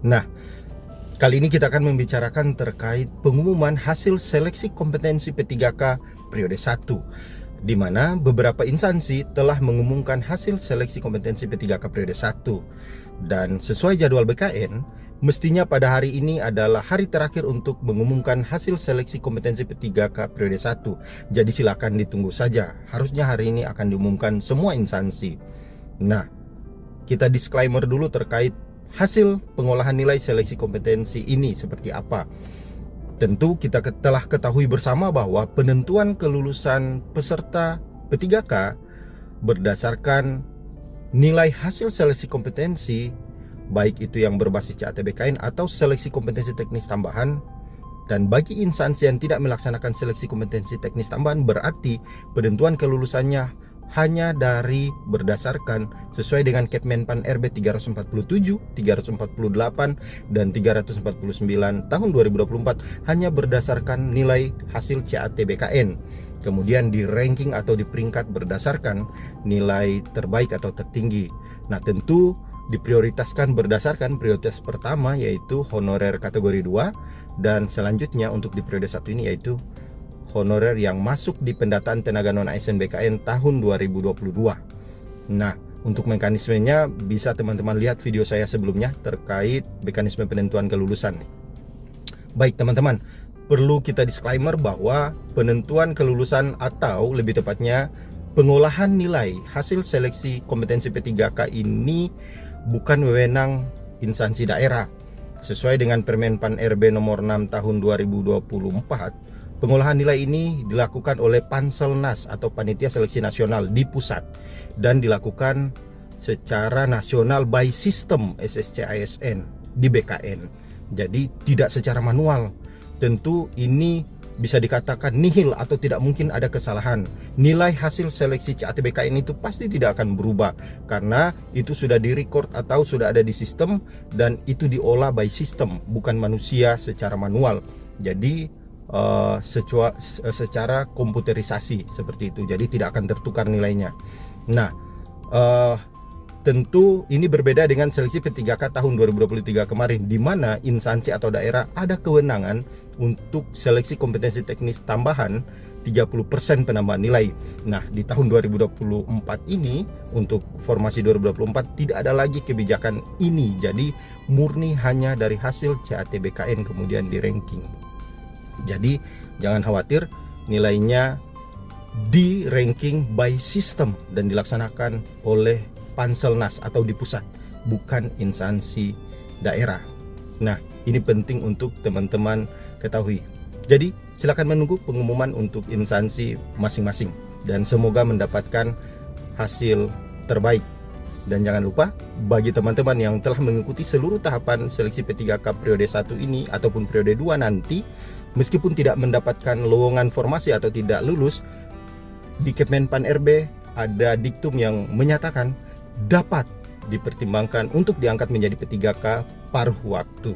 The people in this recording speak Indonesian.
Nah, kali ini kita akan membicarakan terkait pengumuman hasil seleksi kompetensi P3K periode 1, di mana beberapa instansi telah mengumumkan hasil seleksi kompetensi P3K periode 1. Dan sesuai jadwal BKN, mestinya pada hari ini adalah hari terakhir untuk mengumumkan hasil seleksi kompetensi P3K periode 1. Jadi silakan ditunggu saja. Harusnya hari ini akan diumumkan semua instansi. Nah, kita disclaimer dulu terkait hasil pengolahan nilai seleksi kompetensi ini seperti apa. Tentu kita telah ketahui bersama bahwa penentuan kelulusan peserta P3K berdasarkan nilai hasil seleksi kompetensi, baik itu yang berbasis CATBKN atau seleksi kompetensi teknis tambahan. Dan bagi instansi yang tidak melaksanakan seleksi kompetensi teknis tambahan, berarti penentuan kelulusannya hanya dari berdasarkan sesuai dengan Kepmenpan RB 347, 348, dan 349 tahun 2024 hanya berdasarkan nilai hasil CATBKN. Kemudian di ranking atau di peringkat berdasarkan nilai terbaik atau tertinggi. Nah, tentu diprioritaskan berdasarkan prioritas pertama yaitu honorer kategori 2, dan selanjutnya untuk di periode 1 ini yaitu honorer yang masuk di pendataan tenaga non-ASN BKN tahun 2022. Nah, untuk mekanismenya bisa teman-teman lihat video saya sebelumnya terkait mekanisme penentuan kelulusan. Baik teman-teman, perlu kita disclaimer bahwa penentuan kelulusan atau lebih tepatnya pengolahan nilai hasil seleksi kompetensi P3K ini bukan wewenang instansi daerah. Sesuai dengan Permenpan RB nomor 6 tahun 2024, pengolahan nilai ini dilakukan oleh Panselnas atau Panitia Seleksi Nasional di pusat dan dilakukan secara nasional by sistem SSC-ASN di BKN. Jadi tidak secara manual. Tentu ini bisa dikatakan nihil atau tidak mungkin ada kesalahan. Nilai hasil seleksi CATBKN itu pasti tidak akan berubah karena itu sudah direcord atau sudah ada di sistem dan itu diolah by sistem, bukan manusia secara manual. Jadi secara komputerisasi seperti itu, jadi tidak akan tertukar nilainya. Nah, tentu ini berbeda dengan seleksi P3K tahun 2023 kemarin, di mana instansi atau daerah ada kewenangan untuk seleksi kompetensi teknis tambahan 30% penambahan nilai. Nah, di tahun 2024 ini untuk formasi 2024 tidak ada lagi kebijakan ini, jadi murni hanya dari hasil CATBKN kemudian di ranking. Jadi jangan khawatir, nilainya di ranking by system dan dilaksanakan oleh Panselnas atau di pusat, bukan instansi daerah. Nah, ini penting untuk teman-teman ketahui. Jadi silakan menunggu pengumuman untuk instansi masing-masing dan semoga mendapatkan hasil terbaik. Dan jangan lupa, bagi teman-teman yang telah mengikuti seluruh tahapan seleksi P3K periode 1 ini ataupun periode 2 nanti, meskipun tidak mendapatkan lowongan formasi atau tidak lulus, di Kepmenpan RB ada diktum yang menyatakan dapat dipertimbangkan untuk diangkat menjadi P3K paruh waktu.